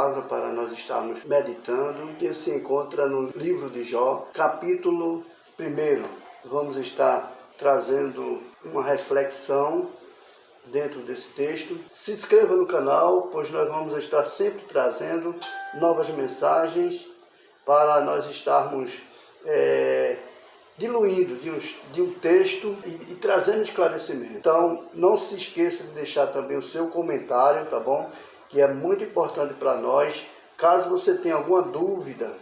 palavra para nós estarmos meditando, que se encontra no livro de Jó, capítulo 1. Vamos estar trazendo uma reflexão dentro desse texto. Se inscreva no canal, pois nós vamos estar sempre trazendo novas mensagens para nós estarmos diluindo de um texto e trazendo esclarecimento. Então, não se esqueça de deixar também o seu comentário, tá bom? Que é muito importante para nós. Caso você tenha alguma dúvida,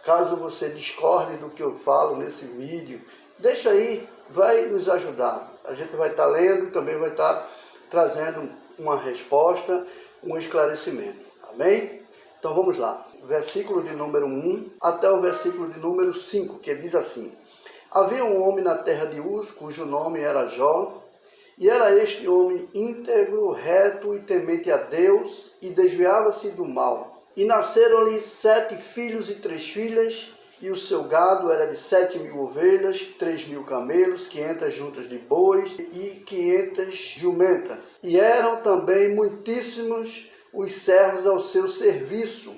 caso você discorde do que eu falo nesse vídeo, deixa aí, vai nos ajudar. A gente vai estar lendo e também vai estar trazendo uma resposta, um esclarecimento. Amém? Então vamos lá. Versículo de número 1 até o versículo de número 5, que diz assim: Havia um homem na terra de Uz, cujo nome era Jó, e era este homem íntegro, reto e temente a Deus, e desviava-se do mal. E nasceram-lhe 7 filhos e 3 filhas, e o seu gado era de 7.000 ovelhas, 3.000 camelos, 500 juntas de bois e 500 jumentas. E eram também muitíssimos os servos ao seu serviço,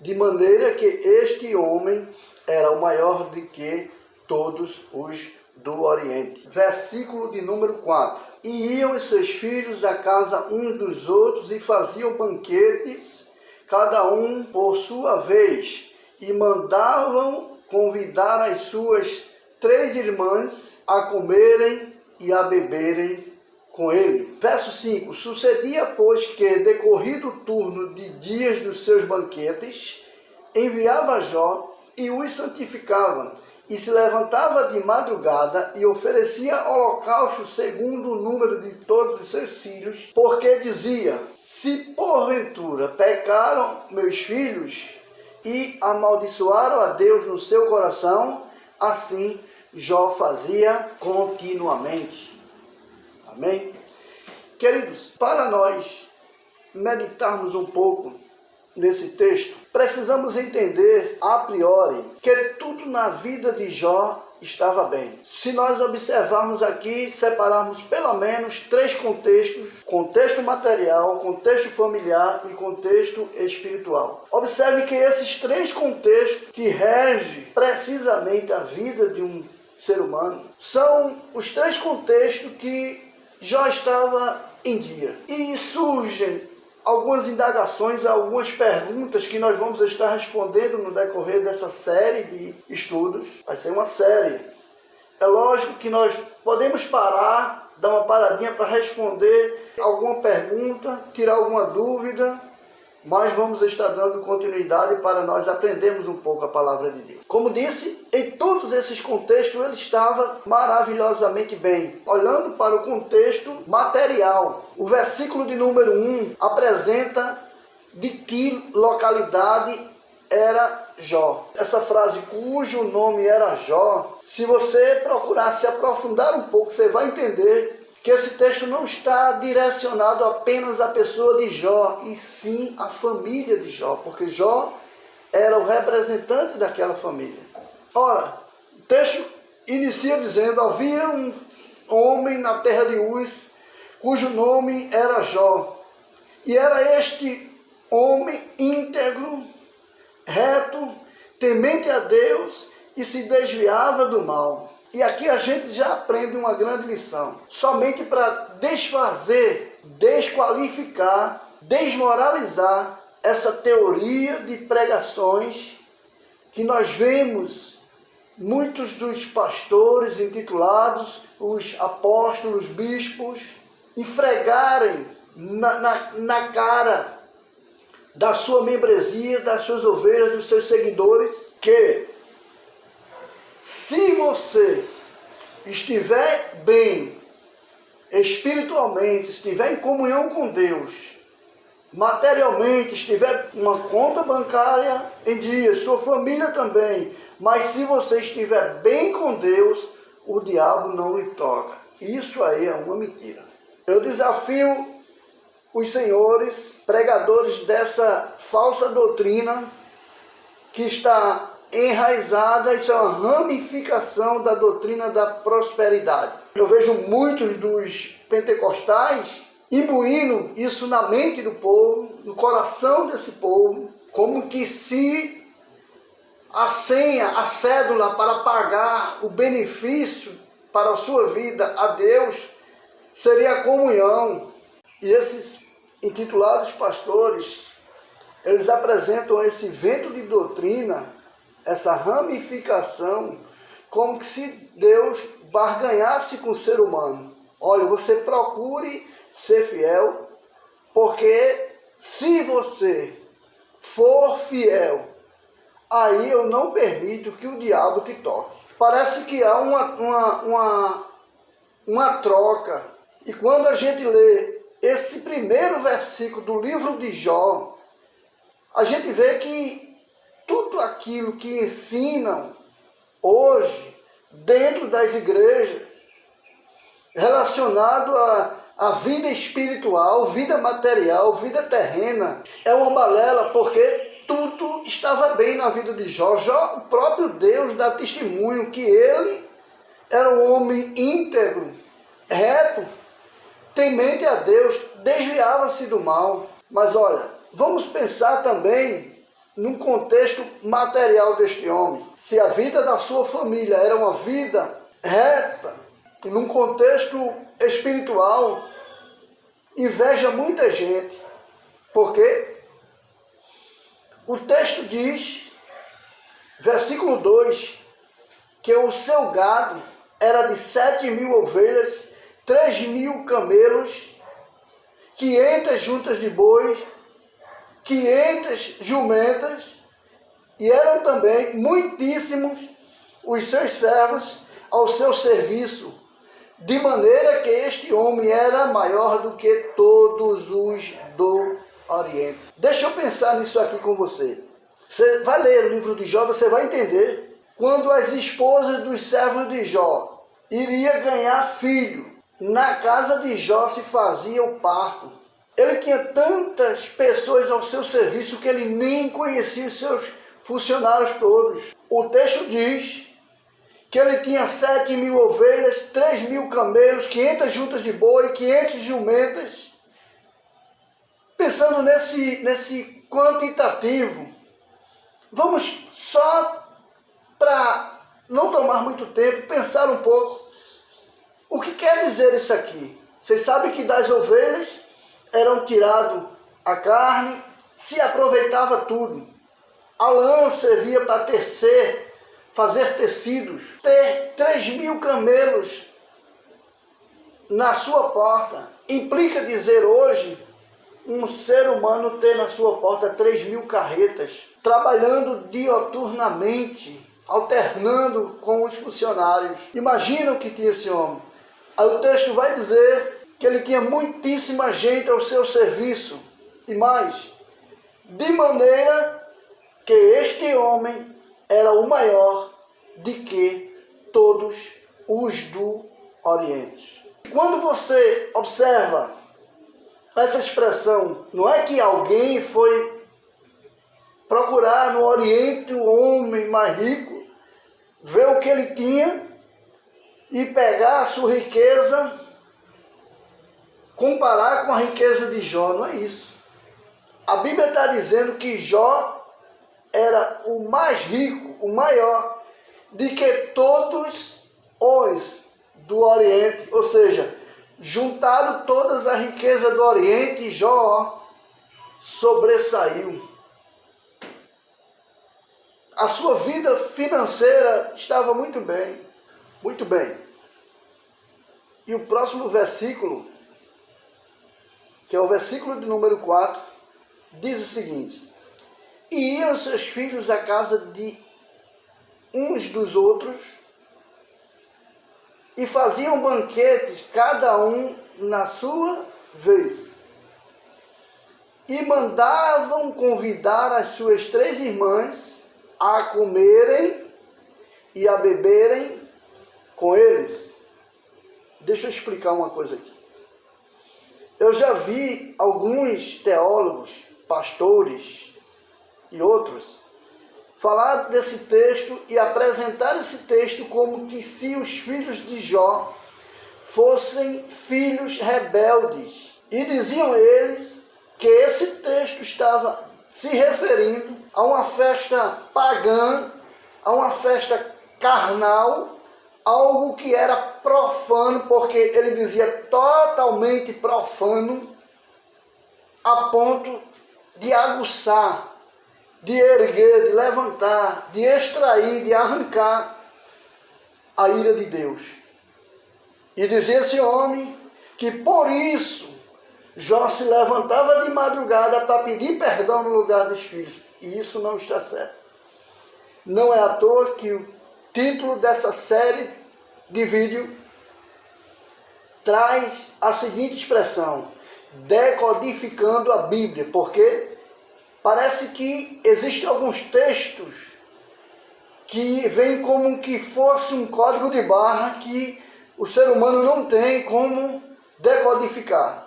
de maneira que este homem era o maior do que todos os do Oriente. Versículo de número 4. E iam os seus filhos à casa uns dos outros e faziam banquetes, cada um por sua vez, e mandavam convidar as suas 3 irmãs a comerem e a beberem com ele. Verso 5. Sucedia, pois, que, decorrido o turno de dias dos seus banquetes, enviava Jó e os santificava, e se levantava de madrugada e oferecia holocausto segundo o número de todos os seus filhos, porque dizia: se porventura pecaram meus filhos e amaldiçoaram a Deus no seu coração, assim Jó fazia continuamente. Amém? Queridos, para nós meditarmos um pouco nesse texto, precisamos entender a priori que tudo na vida de Jó estava bem. Se nós observarmos aqui, separarmos pelo menos 3 contextos: contexto material, contexto familiar e contexto espiritual. Observe que esses 3 contextos que regem precisamente a vida de um ser humano são os 3 contextos que Jó estava em dia. E surgem algumas indagações, algumas perguntas que nós vamos estar respondendo no decorrer dessa série de estudos. Vai ser uma série. É lógico que nós podemos parar, dar uma paradinha para responder alguma pergunta, tirar alguma dúvida, mas vamos estar dando continuidade para nós aprendermos um pouco a palavra de Deus. Como disse, em todos esses contextos ele estava maravilhosamente bem. Olhando para o contexto material, o versículo de número 1 apresenta de que localidade era Jó. Essa frase, cujo nome era Jó, se você procurar se aprofundar um pouco, você vai entender que esse texto não está direcionado apenas à pessoa de Jó, e sim à família de Jó, porque Jó era o representante daquela família. Ora, o texto inicia dizendo: havia um homem na terra de Uz, cujo nome era Jó, e era este homem íntegro, reto, temente a Deus, e se desviava do mal. E aqui a gente já aprende uma grande lição. Somente para desfazer, desqualificar, desmoralizar essa teoria de pregações que nós vemos muitos dos pastores intitulados, os apóstolos, bispos, esfregarem na cara da sua membresia, das suas ovelhas, dos seus seguidores, que se você estiver bem espiritualmente, estiver em comunhão com Deus, materialmente, estiver uma conta bancária em dia, sua família também, mas se você estiver bem com Deus, o diabo não lhe toca. Isso aí é uma mentira. Eu desafio os senhores pregadores dessa falsa doutrina que está enraizada, isso é uma ramificação da doutrina da prosperidade. Eu vejo muitos dos pentecostais imbuindo isso na mente do povo, no coração desse povo, como que se a senha, a cédula para pagar o benefício para a sua vida a Deus seria a comunhão. E esses intitulados pastores, eles apresentam esse vento de doutrina, essa ramificação, como que se Deus barganhasse com o ser humano. Olha, você procure ser fiel, porque se você for fiel, aí eu não permito que o diabo te toque. Parece que há uma troca. E quando a gente lê esse primeiro versículo do livro de Jó, a gente vê que tudo aquilo que ensinam hoje dentro das igrejas, relacionado à vida espiritual, vida material, vida terrena, é uma balela, porque tudo estava bem na vida de Jó. Jó, o próprio Deus dá testemunho que ele era um homem íntegro, reto, temente a Deus, desviava-se do mal. Mas olha, vamos pensar também no contexto material deste homem. Se a vida da sua família era uma vida reta, e num contexto espiritual, inveja muita gente. Porque o texto diz, versículo 2, que o seu gado era de 7.000 ovelhas, 3.000 camelos, 500 juntas de bois, 500 jumentas, e eram também muitíssimos os seus servos ao seu serviço, de maneira que este homem era maior do que todos os do Oriente. Deixa eu pensar nisso aqui com você. Você vai ler o livro de Jó, você vai entender. Quando as esposas dos servos de Jó iriam ganhar filho, na casa de Jó se fazia o parto. Ele tinha tantas pessoas ao seu serviço que ele nem conhecia os seus funcionários todos. O texto diz que ele tinha 7.000 ovelhas, 3.000 camelos, 500 juntas de boi, 500 jumentas. Pensando nesse quantitativo, vamos só, para não tomar muito tempo, pensar um pouco. O que quer dizer isso aqui? Vocês sabem que das ovelhas eram tirado a carne, se aproveitava tudo. A lã servia para tecer, fazer tecidos. Ter 3.000 camelos na sua porta implica dizer hoje um ser humano ter na sua porta 3.000 carretas, trabalhando dioturnamente, alternando com os funcionários. Imagina o que tinha esse homem. Aí o texto vai dizer que ele tinha muitíssima gente ao seu serviço. E mais, de maneira que este homem era o maior de que todos os do Oriente. Quando você observa essa expressão, não é que alguém foi procurar no Oriente o homem mais rico, ver o que ele tinha e pegar a sua riqueza, comparar com a riqueza de Jó. Não é isso. A Bíblia está dizendo que Jó era o mais rico, o maior, de que todos os do Oriente. Ou seja, juntado todas as riquezas do Oriente, Jó sobressaiu. A sua vida financeira estava muito bem, muito bem. E o próximo versículo, que é o versículo de número 4, diz o seguinte: e iam seus filhos à casa de uns dos outros, e faziam banquetes, cada um na sua vez, e mandavam convidar as suas 3 irmãs a comerem e a beberem com eles. Deixa eu explicar uma coisa aqui. Eu já vi alguns teólogos, pastores e outros falar desse texto e apresentar esse texto como que se os filhos de Jó fossem filhos rebeldes. E diziam eles que esse texto estava se referindo a uma festa pagã, a uma festa carnal, algo que era profano, porque ele dizia totalmente profano, a ponto de aguçar, de erguer, de levantar, de extrair, de arrancar a ira de Deus. E dizia esse homem que por isso Jó se levantava de madrugada para pedir perdão no lugar dos filhos. E isso não está certo. Não é à toa que o título dessa série de vídeo traz a seguinte expressão: decodificando a Bíblia, porque parece que existem alguns textos que vêm como que fosse um código de barra que o ser humano não tem como decodificar.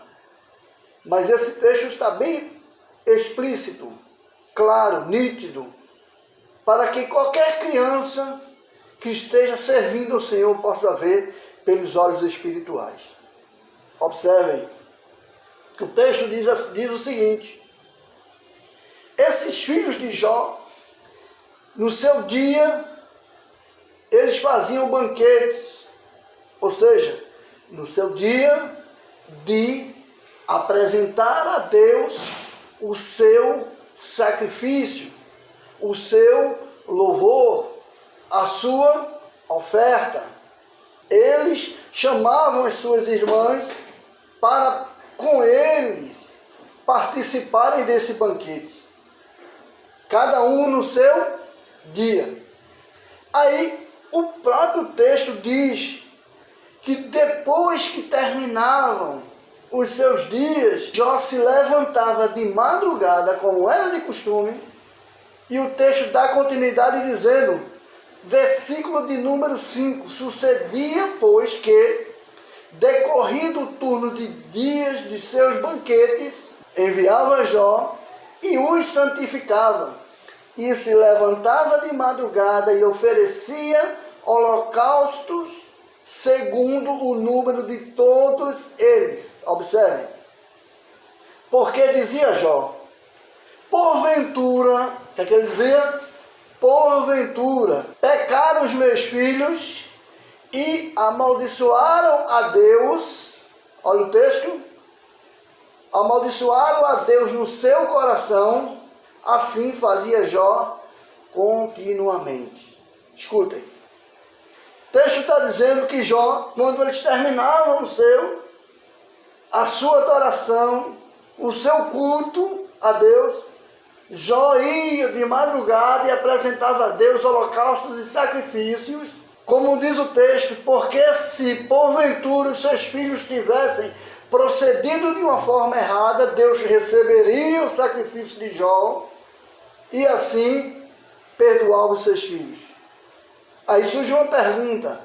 Mas esse texto está bem explícito, claro, nítido, para que qualquer criança que esteja servindo ao Senhor possa ver pelos olhos espirituais. Observem, o texto diz o seguinte: esses filhos de Jó, no seu dia, eles faziam banquetes, ou seja, no seu dia de apresentar a Deus o seu sacrifício, o seu louvor, a sua oferta. Eles chamavam as suas irmãs para com eles participarem desse banquete, cada um no seu dia. Aí o próprio texto diz que depois que terminavam os seus dias, Jó se levantava de madrugada, como era de costume, e o texto dá continuidade dizendo, versículo de número 5, sucedia, pois, que, decorrido o turno de dias de seus banquetes, enviava Jó e os santificava, e se levantava de madrugada e oferecia holocaustos segundo o número de todos eles. Observem. Porque dizia Jó, porventura, o que é que ele dizia? Porventura, pecaram os meus filhos e amaldiçoaram a Deus. Olha o texto. Amaldiçoaram a Deus no seu coração. Assim fazia Jó continuamente. Escutem. O texto está dizendo que Jó, quando eles terminavam a sua adoração, o seu culto a Deus, Jó ia de madrugada e apresentava a Deus holocaustos e sacrifícios, como diz o texto, porque se porventura os seus filhos tivessem procedido de uma forma errada, Deus receberia o sacrifício de Jó e assim perdoava os seus filhos. Aí surge uma pergunta.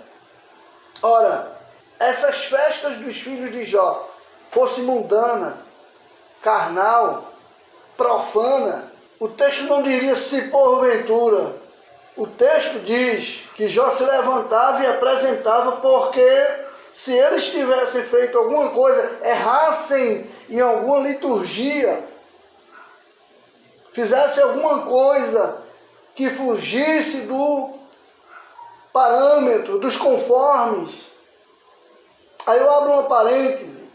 Ora, essas festas dos filhos de Jó fosse mundana, carnal, profana, o texto não diria se porventura. O texto diz que Jó se levantava e apresentava porque se eles tivessem feito alguma coisa, errassem em alguma liturgia, fizessem alguma coisa que fugisse do parâmetro, dos conformes. Aí eu abro uma parêntese.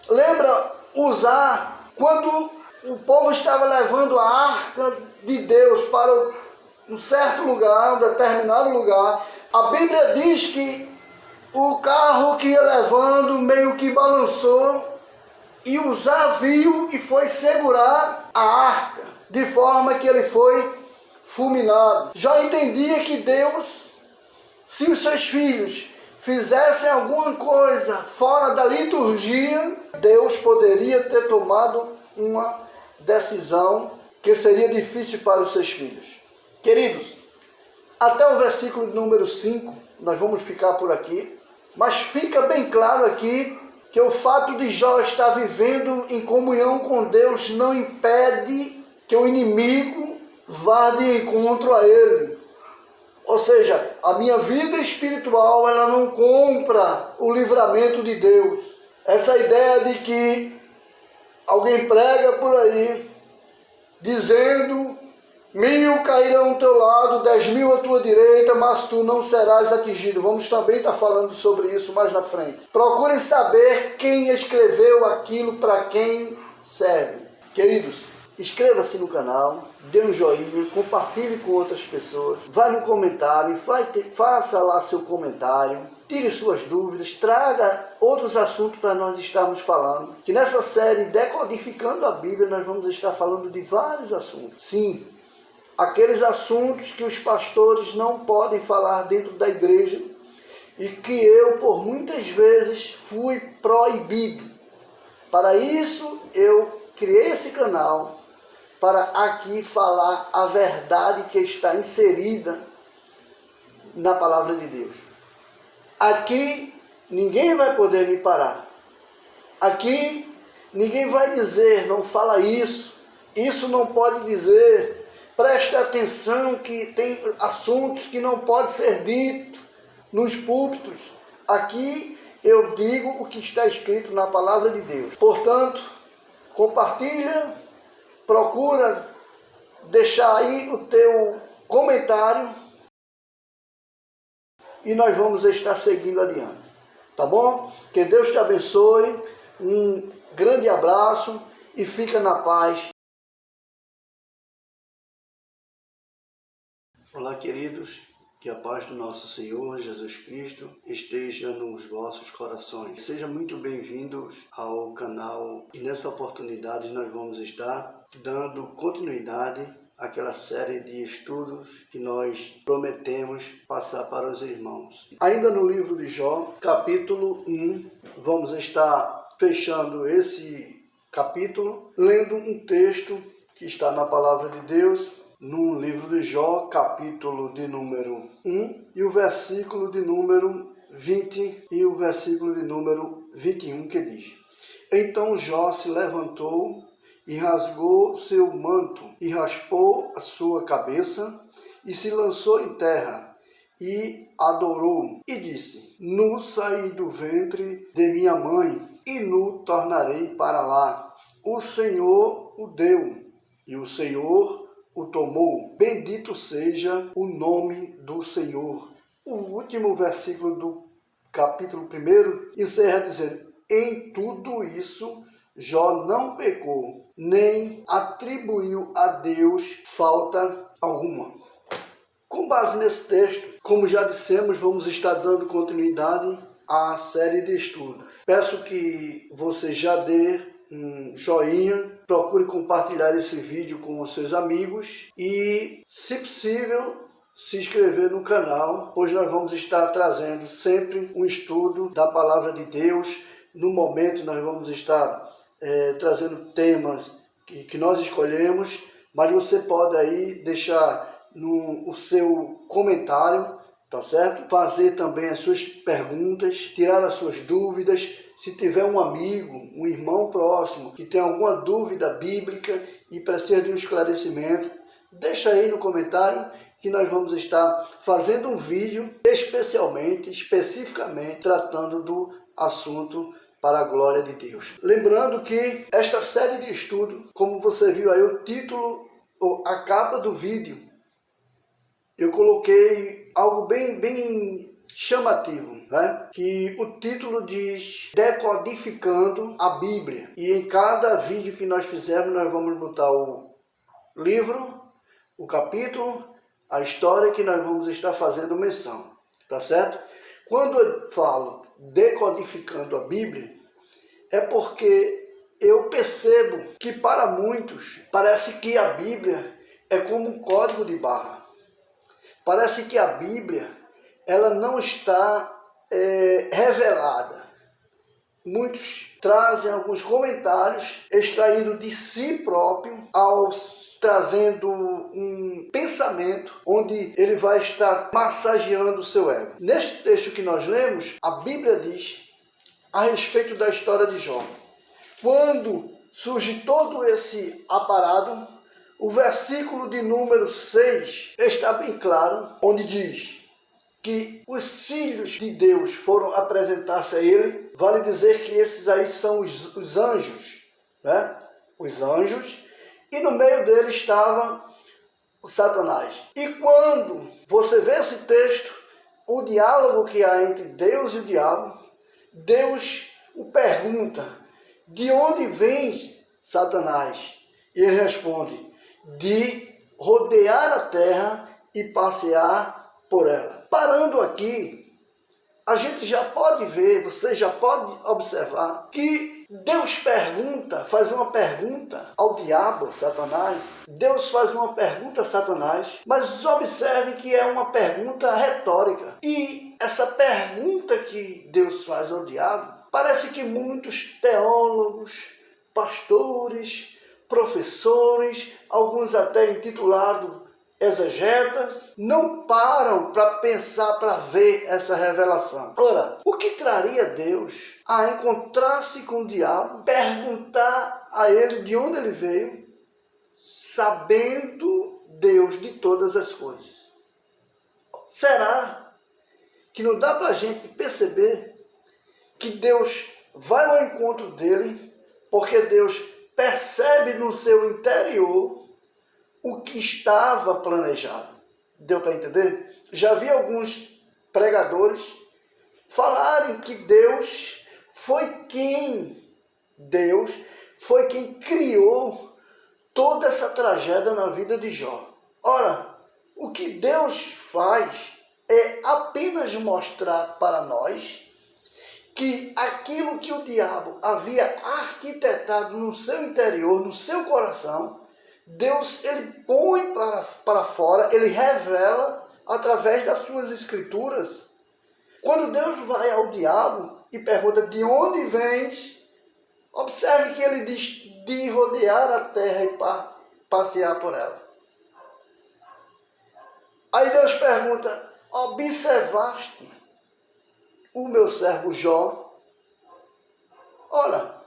Lembra Uzá, quando o povo estava levando a arca de Deus para um certo lugar, um determinado lugar, a Bíblia diz que o carro que ia levando meio que balançou e Uzá viu e foi segurar a arca, de forma que ele foi fulminado. Já entendia que Deus, se os seus filhos fizessem alguma coisa fora da liturgia, Deus poderia ter tomado uma decisão que seria difícil para os seus filhos. Queridos, até o versículo número 5, nós vamos ficar por aqui, mas fica bem claro aqui que o fato de Jó estar vivendo em comunhão com Deus não impede que o inimigo vá de encontro a ele. Ou seja, a minha vida espiritual, ela não compra o livramento de Deus. Essa ideia de que Alguém prega por aí, dizendo: 1000 cairão ao teu lado, 10.000 à tua direita, mas tu não serás atingido. Vamos também estar falando sobre isso mais na frente. Procure saber quem escreveu aquilo, para quem serve. Queridos, inscreva-se no canal, dê um joinha, compartilhe com outras pessoas, vá no comentário, faça lá seu comentário, tire suas dúvidas, traga outros assuntos para nós estarmos falando. Que nessa série Decodificando a Bíblia nós vamos estar falando de vários assuntos. Sim, aqueles assuntos que os pastores não podem falar dentro da igreja e que eu, por muitas vezes, fui proibido. Para isso, eu criei esse canal, para aqui falar a verdade que está inserida na palavra de Deus. Aqui, ninguém vai poder me parar. Aqui, ninguém vai dizer: não fala isso, isso não pode dizer. Preste atenção que tem assuntos que não podem ser ditos nos púlpitos. Aqui eu digo o que está escrito na palavra de Deus. Portanto, compartilha, procura deixar aí o teu comentário e nós vamos estar seguindo adiante. Tá bom? Que Deus te abençoe, um grande abraço e fica na paz. Olá, queridos, que a paz do nosso Senhor Jesus Cristo esteja nos vossos corações. Sejam muito bem-vindos ao canal e nessa oportunidade nós vamos estar dando continuidade àquela série de estudos que nós prometemos passar para os irmãos. Ainda no livro de Jó, capítulo 1, vamos estar fechando esse capítulo, lendo um texto que está na palavra de Deus, no livro de Jó, capítulo de número 1, e o versículo de número 20 e o versículo de número 21, que diz: Então Jó se levantou e rasgou seu manto, e raspou a sua cabeça, e se lançou em terra, e adorou, e disse: Nu saí do ventre de minha mãe, e nu tornarei para lá. O Senhor o deu, e o Senhor o tomou. Bendito seja o nome do Senhor. O último versículo do capítulo 1 encerra dizendo: Em tudo isso Jó não pecou, nem atribuiu a Deus falta alguma. Com base nesse texto, como já dissemos, vamos estar dando continuidade à série de estudos. Peço que você já dê um joinha, procure compartilhar esse vídeo com os seus amigos e, se possível, se inscrever no canal, pois nós vamos estar trazendo sempre um estudo da palavra de Deus. No momento nós vamos estar trazendo temas que nós escolhemos, mas você pode aí deixar o seu comentário, tá certo? Fazer também as suas perguntas, tirar as suas dúvidas. Se tiver um amigo, um irmão próximo que tem alguma dúvida bíblica e precisa de um esclarecimento, deixa aí no comentário que nós vamos estar fazendo um vídeo especificamente tratando do assunto para a glória de Deus. Lembrando que esta série de estudo, como você viu aí o título, ou a capa do vídeo, eu coloquei algo bem chamativo, né? Que o título diz Decodificando a Bíblia. E em cada vídeo que nós fizermos, nós vamos botar o livro, o capítulo, a história que nós vamos estar fazendo menção, tá certo? Quando eu falo decodificando a Bíblia, é porque eu percebo que para muitos parece que a Bíblia é como um código de barra. Parece que a Bíblia ela não está revelada. Muitos trazem alguns comentários extraindo de si próprio, trazendo um pensamento onde ele vai estar massageando o seu ego. Neste texto que nós lemos, a Bíblia diz a respeito da história de Jó. Quando surge todo esse aparado, o versículo de número 6 está bem claro, onde diz que os filhos de Deus foram apresentar-se a ele. Vale dizer que esses aí são os anjos, né? Os anjos, e no meio deles estava o Satanás. E quando você vê esse texto, o diálogo que há entre Deus e o diabo, Deus o pergunta: de onde vem Satanás? E ele responde: de rodear a terra e passear por ela. Parando aqui, a gente já pode ver, você já pode observar que Deus faz uma pergunta ao diabo, Satanás. Deus faz uma pergunta a Satanás, mas observe que é uma pergunta retórica. E essa pergunta que Deus faz ao diabo, parece que muitos teólogos, pastores, professores, alguns até intitulados exegetas, não param para pensar, para ver essa revelação. Ora, o que traria Deus a encontrar-se com o diabo, perguntar a ele de onde ele veio, sabendo Deus de todas as coisas? Será que não dá para a gente perceber que Deus vai ao encontro dele, porque Deus percebe no seu interior o que estava planejado? Deu para entender? Já vi alguns pregadores falarem que Deus foi quem criou toda essa tragédia na vida de Jó. Ora, o que Deus faz é apenas mostrar para nós que aquilo que o diabo havia arquitetado no seu interior, no seu coração, Deus, ele põe para fora, ele revela através das suas escrituras. Quando Deus vai ao diabo e pergunta de onde vens, observe que ele diz de rodear a terra e passear por ela. Aí Deus pergunta: observaste o meu servo Jó? Ora,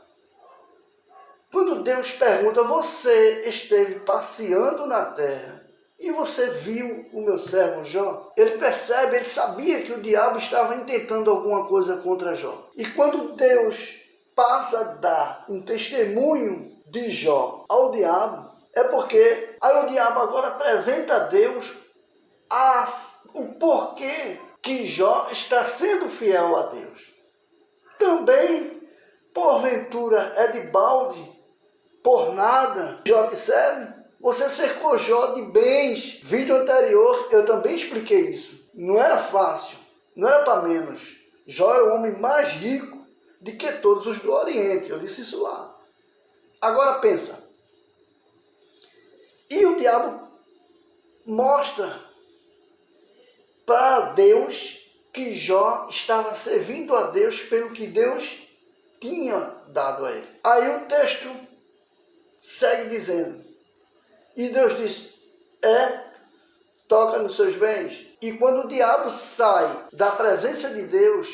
quando Deus pergunta: você esteve passeando na terra e você viu o meu servo Jó? Ele percebe, ele sabia que o diabo estava intentando alguma coisa contra Jó. E quando Deus passa a dar um testemunho de Jó ao diabo, é porque aí o diabo agora apresenta a Deus o porquê que Jó está sendo fiel a Deus. Também, porventura, é de balde, por nada, Jó te serve? Você cercou Jó de bens. Vídeo anterior eu também expliquei isso. Não era fácil, não era para menos. Jó é o homem mais rico de que todos os do Oriente. Eu disse isso lá. Agora pensa. E o diabo mostra para Deus que Jó estava servindo a Deus pelo que Deus tinha dado a ele. Aí o texto segue dizendo: e Deus disse: toca nos seus bens. E quando o diabo sai da presença de Deus,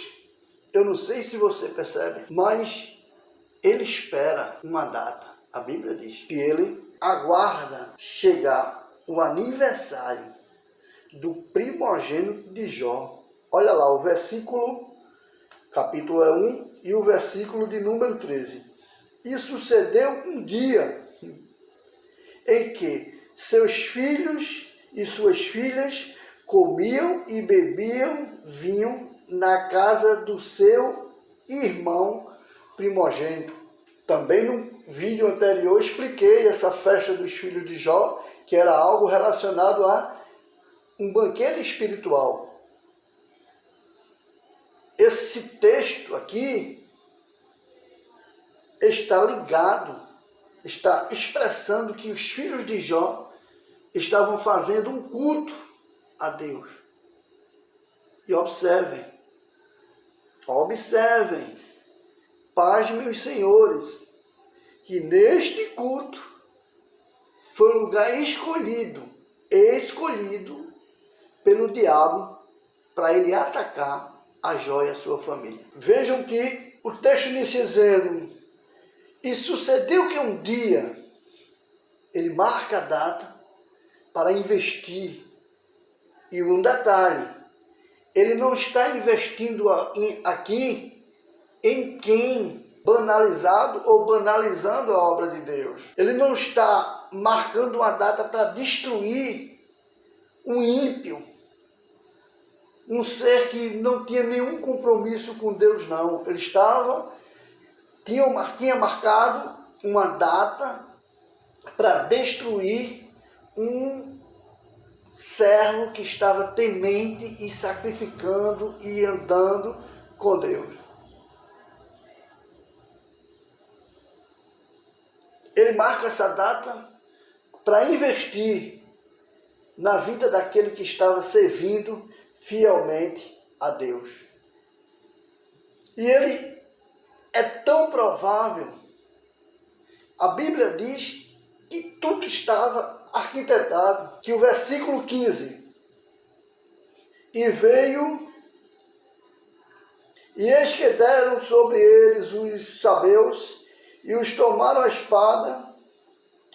eu não sei se você percebe, mas ele espera uma data. A Bíblia diz que ele aguarda chegar o aniversário do primogênito de Jó. Olha lá, o versículo, capítulo 1 e o versículo de número 13. E sucedeu um dia em que seus filhos e suas filhas comiam e bebiam vinho na casa do seu irmão primogênito. Também no vídeo anterior expliquei essa festa dos filhos de Jó, que era algo relacionado a um banquete espiritual. Esse texto aqui está ligado, está expressando que os filhos de Jó estavam fazendo um culto a Deus. E observem, paz, meus senhores, que neste culto foi um lugar escolhido pelo diabo para ele atacar a Jó e a sua família. Vejam que o texto inicia dizendo: e sucedeu que um dia, ele marca a data para investir. E um detalhe, ele não está investindo aqui em quem banalizado ou banalizando a obra de Deus. Ele não está marcando uma data para destruir um ímpio, um ser que não tinha nenhum compromisso com Deus, não. Ele tinha marcado uma data para destruir um servo que estava temente e sacrificando e andando com Deus. Ele marca essa data para investir na vida daquele que estava servindo fielmente a Deus. E ele é tão provável, a Bíblia diz que tudo estava arquitetado, que o versículo 15, e veio, e eis que deram sobre eles os sabeus, e os tomaram a espada,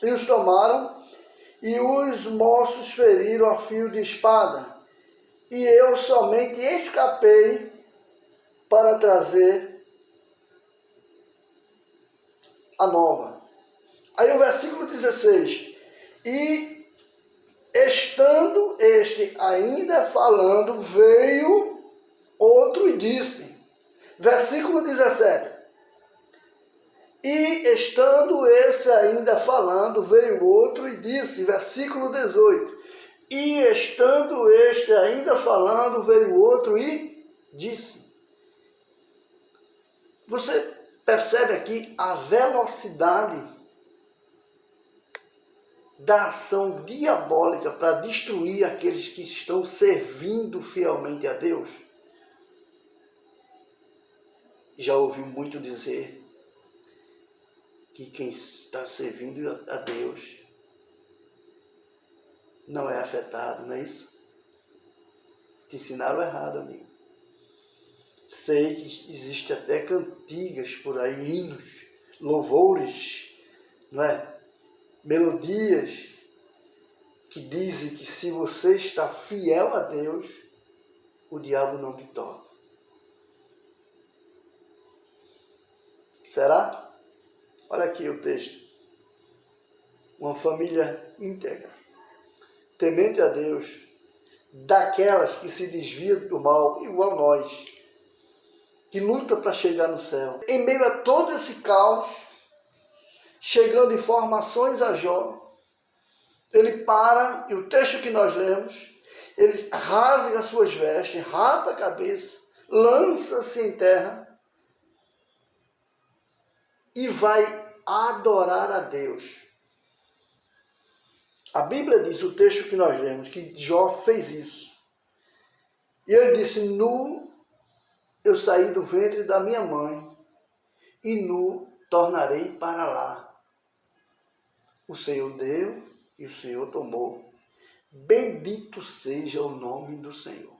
e os moços feriram a fio de espada, e eu somente escapei para trazer a nova. Aí o versículo 16, e estando este ainda falando, veio outro e disse, versículo 17, e estando esse ainda falando, veio outro e disse, versículo 18, e estando este ainda falando, veio outro e disse. Você percebe aqui a velocidade da ação diabólica para destruir aqueles que estão servindo fielmente a Deus? Já ouvi muito dizer que quem está servindo a Deus não é afetado, não é isso? Te ensinaram errado, amigo. Sei que existe até cantigas por aí, hinos, louvores, não é? Melodias que dizem que se você está fiel a Deus, o diabo não te toca. Será? Olha aqui o texto. Uma família íntegra, temente a Deus, daquelas que se desviam do mal, igual nós, que luta para chegar no céu. Em meio a todo esse caos, chegando informações a Jó, ele para, e o texto que nós lemos, ele rasga suas vestes, rapa a cabeça, lança-se em terra e vai adorar a Deus. A Bíblia diz, o texto que nós lemos, que Jó fez isso. E ele disse, nu eu saí do ventre da minha mãe, e nu tornarei para lá. O Senhor deu e o Senhor tomou. Bendito seja o nome do Senhor.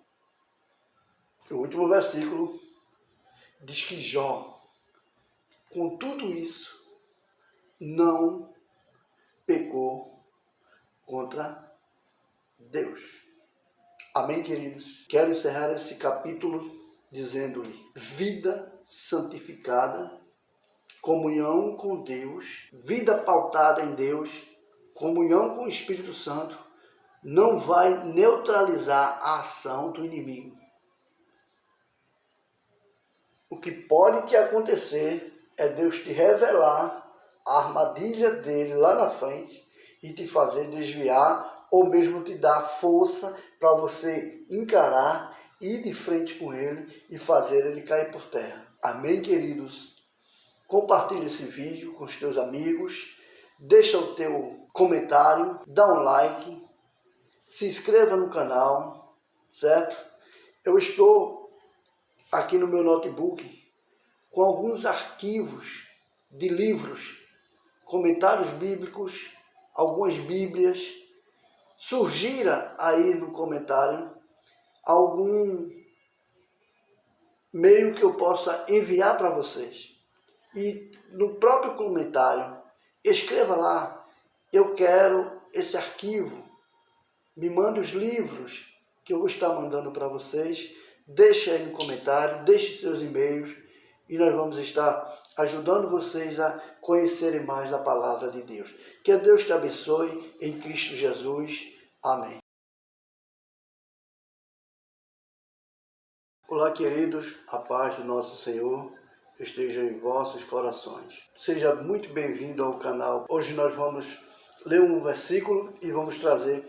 O último versículo diz que Jó, com tudo isso, não pecou contra Deus. Amém, queridos? Quero encerrar esse capítulo dizendo-lhe: vida santificada, comunhão com Deus, vida pautada em Deus, comunhão com o Espírito Santo, não vai neutralizar a ação do inimigo. O que pode te acontecer é Deus te revelar a armadilha dele lá na frente e te fazer desviar, ou mesmo te dar força para você encarar, ir de frente com ele e fazer ele cair por terra. Amém, queridos? Compartilhe esse vídeo com os teus amigos, deixa o teu comentário, dá um like, se inscreva no canal, certo? Eu estou aqui no meu notebook com alguns arquivos de livros, comentários bíblicos, algumas bíblias. Surgira aí no comentário algum meio que eu possa enviar para vocês. E no próprio comentário, escreva lá: eu quero esse arquivo, me mande os livros que eu vou estar mandando para vocês. Deixe aí no comentário, deixe seus e-mails e nós vamos estar ajudando vocês a conhecerem mais da palavra de Deus. Que Deus te abençoe em Cristo Jesus. Amém. Olá, queridos, a paz do nosso Senhor esteja em vossos corações. Seja muito bem-vindo ao canal. Hoje nós vamos ler um versículo e vamos trazer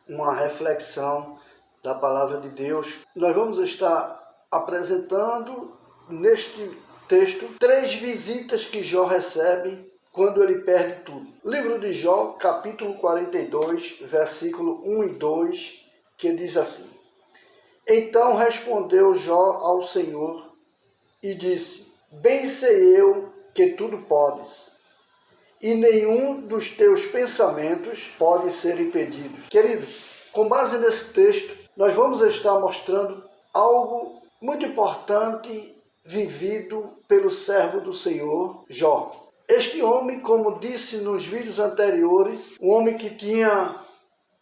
uma reflexão da palavra de Deus. Nós vamos estar apresentando neste texto 3 visitas que Jó recebe quando ele perde tudo. Livro de Jó, capítulo 42, versículo 1 e 2, que diz assim: Então respondeu Jó ao Senhor e disse: Bem sei eu que tudo podes, e nenhum dos teus pensamentos pode ser impedido. Queridos, com base nesse texto, nós vamos estar mostrando algo muito importante vivido pelo servo do Senhor, Jó. Este homem, como disse nos vídeos anteriores, um homem que tinha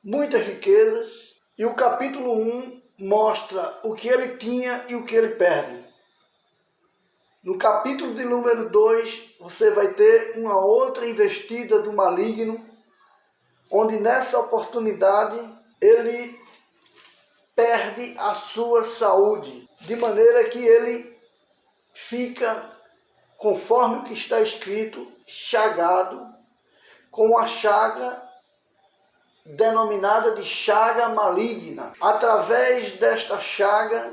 muitas riquezas, e o capítulo 1 mostra o que ele tinha e o que ele perde. No capítulo de número 2, você vai ter uma outra investida do maligno, onde nessa oportunidade ele perde a sua saúde, de maneira que ele fica, conforme o que está escrito, chagado, com a chaga denominada de chaga maligna. Através desta chaga,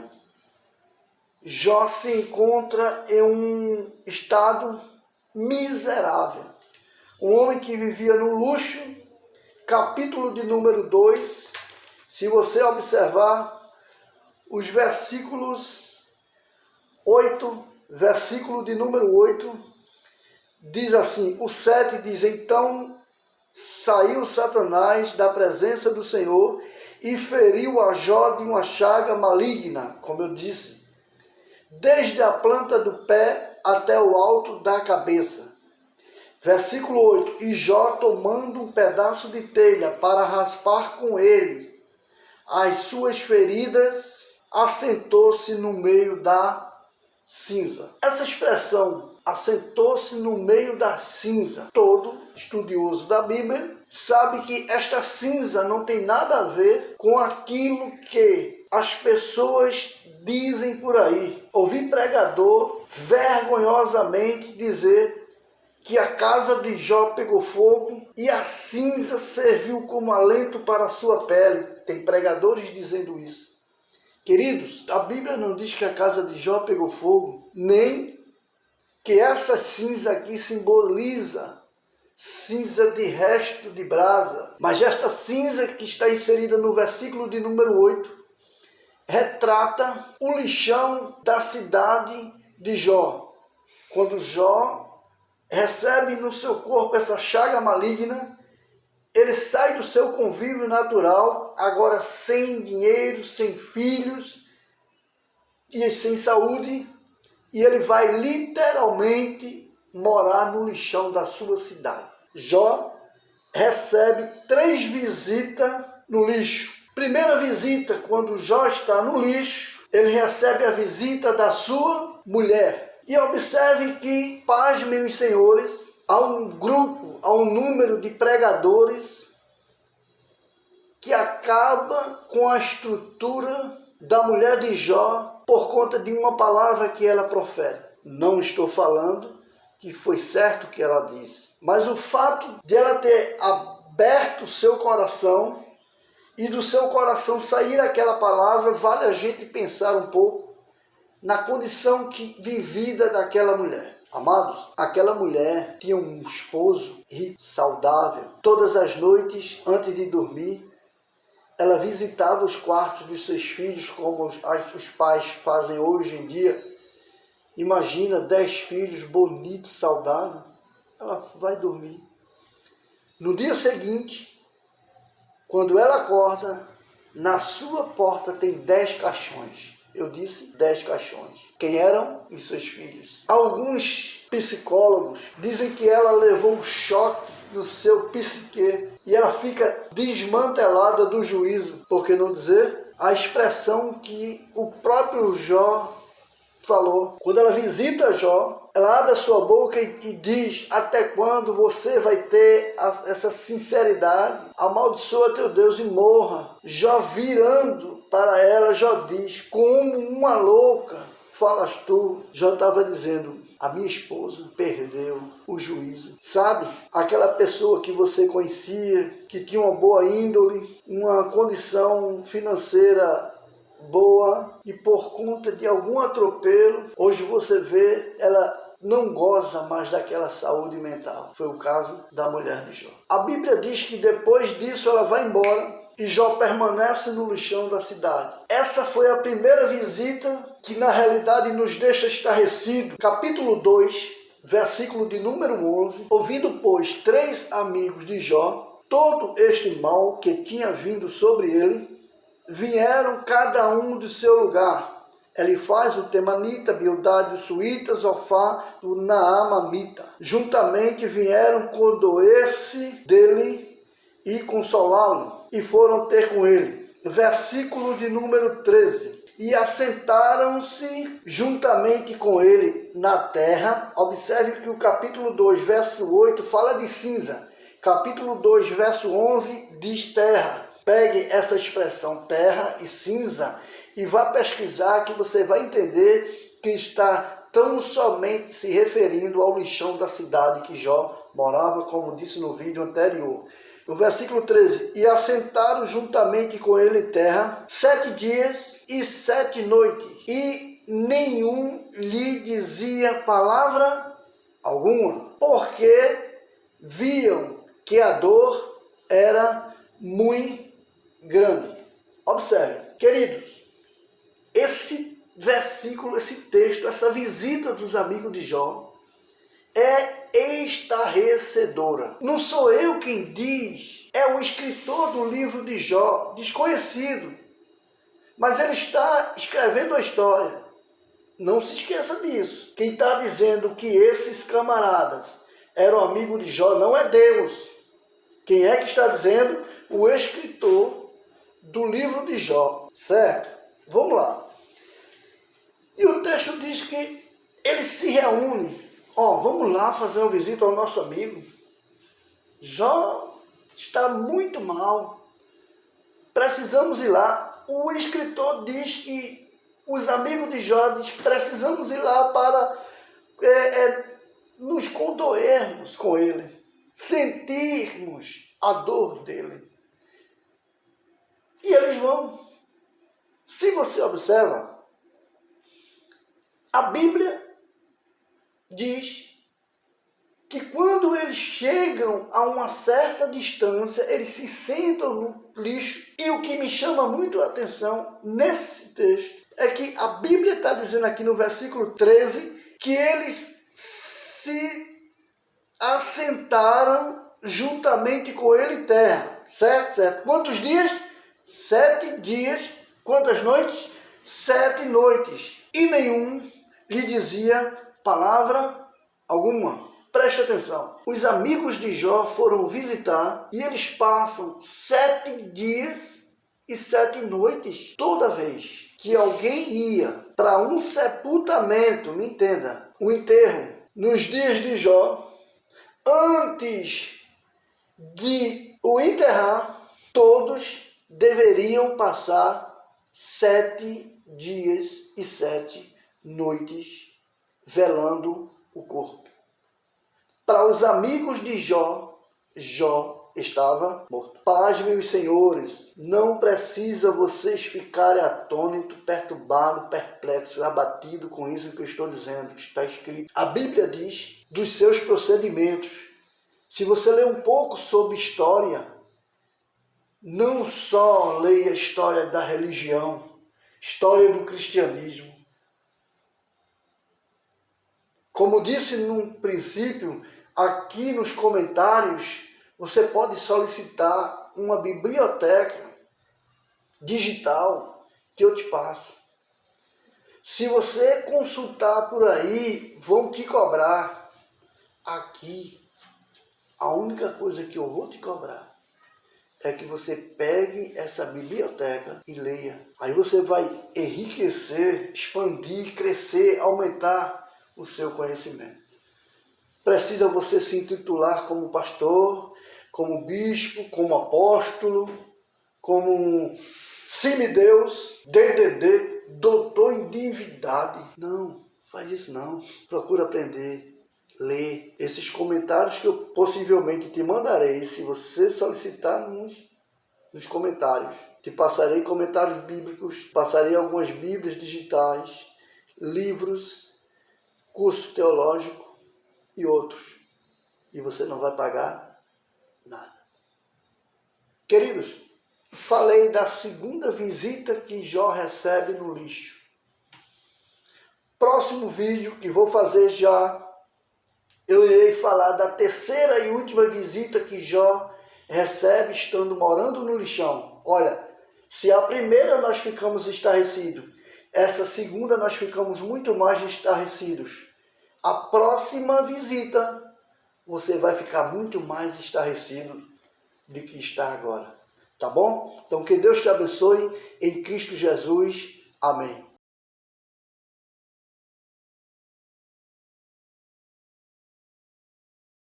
Jó se encontra em um estado miserável. Um homem que vivia no luxo. Capítulo de número 2, se você observar os versículos 8, versículo de número 8, diz assim, o 7 diz: Então saiu Satanás da presença do Senhor e feriu a Jó de uma chaga maligna, como eu disse, desde a planta do pé até o alto da cabeça. Versículo 8, e Jó, tomando um pedaço de telha para raspar com ele as suas feridas, assentou-se no meio da cinza. Essa expressão, assentou-se no meio da cinza, todo estudioso da Bíblia sabe que esta cinza não tem nada a ver com aquilo que as pessoas dizem por aí. Ouvi pregador vergonhosamente dizer que a casa de Jó pegou fogo e a cinza serviu como alento para a sua pele. Tem pregadores dizendo isso. Queridos, a Bíblia não diz que a casa de Jó pegou fogo, nem que essa cinza aqui simboliza cinza de resto de brasa. Mas esta cinza que está inserida no versículo de número 8, retrata o lixão da cidade de Jó. Quando Jó recebe no seu corpo essa chaga maligna, ele sai do seu convívio natural, agora sem dinheiro, sem filhos e sem saúde, e ele vai literalmente morar no lixão da sua cidade. Jó recebe 3 visitas no lixo. Primeira visita, quando Jó está no lixo, ele recebe a visita da sua mulher. E observe que, pasmem os senhores, há um grupo, há um número de pregadores que acaba com a estrutura da mulher de Jó por conta de uma palavra que ela profere. Não estou falando que foi certo o que ela disse, mas o fato de ela ter aberto o seu coração e do seu coração sair aquela palavra, vale a gente pensar um pouco na condição vivida daquela mulher. Amados, aquela mulher tinha um esposo rico, saudável. Todas as noites, antes de dormir, ela visitava os quartos dos seus filhos, como os pais fazem hoje em dia. Imagina 10 filhos bonitos, saudáveis. Ela vai dormir. No dia seguinte, quando ela acorda, na sua porta tem 10 caixões. Eu disse 10 caixões. Quem eram? Os seus filhos. Alguns psicólogos dizem que ela levou um choque no seu psique e ela fica desmantelada do juízo. Por que não dizer a expressão que o próprio Jó falou. Quando ela visita Jó, ela abre a sua boca e diz: até quando você vai ter essa sinceridade? Amaldiçoa teu Deus e morra. Jó, virando para ela, Jó diz: como uma louca falas tu. Jó estava dizendo: a minha esposa perdeu o juízo. Sabe? Aquela pessoa que você conhecia, que tinha uma boa índole, uma condição financeira boa, e por conta de algum atropelo, hoje você vê, ela não goza mais daquela saúde mental. Foi o caso da mulher de Jó. A Bíblia diz que depois disso ela vai embora e Jó permanece no lixão da cidade. Essa foi a primeira visita que na realidade nos deixa estarrecido. Capítulo 2, versículo de número 11. Ouvindo, pois, 3 amigos de Jó todo este mal que tinha vindo sobre ele, vieram cada um do seu lugar. Elifaz o Temanita, Bildade o Suíta, Zofá o Naamamita. Juntamente vieram condoer-se dele e consolá-lo, e foram ter com ele. Versículo de número 13. E assentaram-se juntamente com ele na terra. Observe que o capítulo 2, verso 8, fala de cinza. Capítulo 2, verso 11, diz terra. Pegue essa expressão terra e cinza e vá pesquisar, que você vai entender que está tão somente se referindo ao lixão da cidade que Jó morava, como disse no vídeo anterior. No versículo 13, e assentaram juntamente com ele terra 7 dias e 7 noites, e nenhum lhe dizia palavra alguma, porque viam que a dor era muito grande. Observe, queridos, esse versículo, esse texto, essa visita dos amigos de Jó é estarrecedora. Não sou eu quem diz, é o escritor do livro de Jó, desconhecido, mas ele está escrevendo a história. Não se esqueça disso. Quem está dizendo que esses camaradas eram amigos de Jó não é Deus. Quem é que está dizendo? O escritor do livro de Jó, certo? Vamos lá. E o texto diz que eles se reúnem. Vamos lá fazer uma visita ao nosso amigo. Jó está muito mal. Precisamos ir lá. O escritor diz que os amigos de Jó dizem que precisamos ir lá para nos condoermos com ele, sentirmos a dor dele. E eles vão. Se você observa, a Bíblia diz que quando eles chegam a uma certa distância, eles se sentam no lixo. E o que me chama muito a atenção nesse texto é que a Bíblia está dizendo aqui no versículo 13 que eles se assentaram juntamente com ele em terra. Certo? Quantos dias? 7 dias. Quantas noites? 7 noites. E nenhum lhe dizia palavra alguma. Preste atenção. Os amigos de Jó foram visitar e eles passam 7 dias e 7 noites. Toda vez que alguém ia para um sepultamento, me entenda, um enterro, nos dias de Jó, antes de o enterrar, todos deveriam passar 7 dias e 7 noites velando o corpo. Para os amigos de Jó, Jó estava morto. Paz, meus senhores, não precisa vocês ficarem atônitos, perturbados, perplexos, abatidos com isso que eu estou dizendo. Está escrito. A Bíblia diz dos seus procedimentos. Se você ler um pouco sobre história, não só leia a história da religião, história do cristianismo. Como disse no princípio, aqui nos comentários, você pode solicitar uma biblioteca digital que eu te passo. Se você consultar por aí, vão te cobrar. Aqui, a única coisa que eu vou te cobrar é que você pegue essa biblioteca e leia. Aí você vai enriquecer, expandir, crescer, aumentar o seu conhecimento. Precisa você se intitular como pastor, como bispo, como apóstolo, como semideus, DDD, doutor em divindade. Não, faz isso não. Procura aprender. Lê esses comentários que eu possivelmente te mandarei, se você solicitar nos comentários. Te passarei comentários bíblicos, passarei algumas bíblias digitais, livros, curso teológico e outros. E você não vai pagar nada. Queridos, falei da segunda visita que Jó recebe no lixo. Próximo vídeo que vou fazer já, eu irei falar da terceira e última visita que Jó recebe estando morando no lixão. Olha, se a primeira nós ficamos estarrecidos, essa segunda nós ficamos muito mais estarrecidos. A próxima visita, você vai ficar muito mais estarrecido do que está agora. Tá bom? Então que Deus te abençoe em Cristo Jesus. Amém.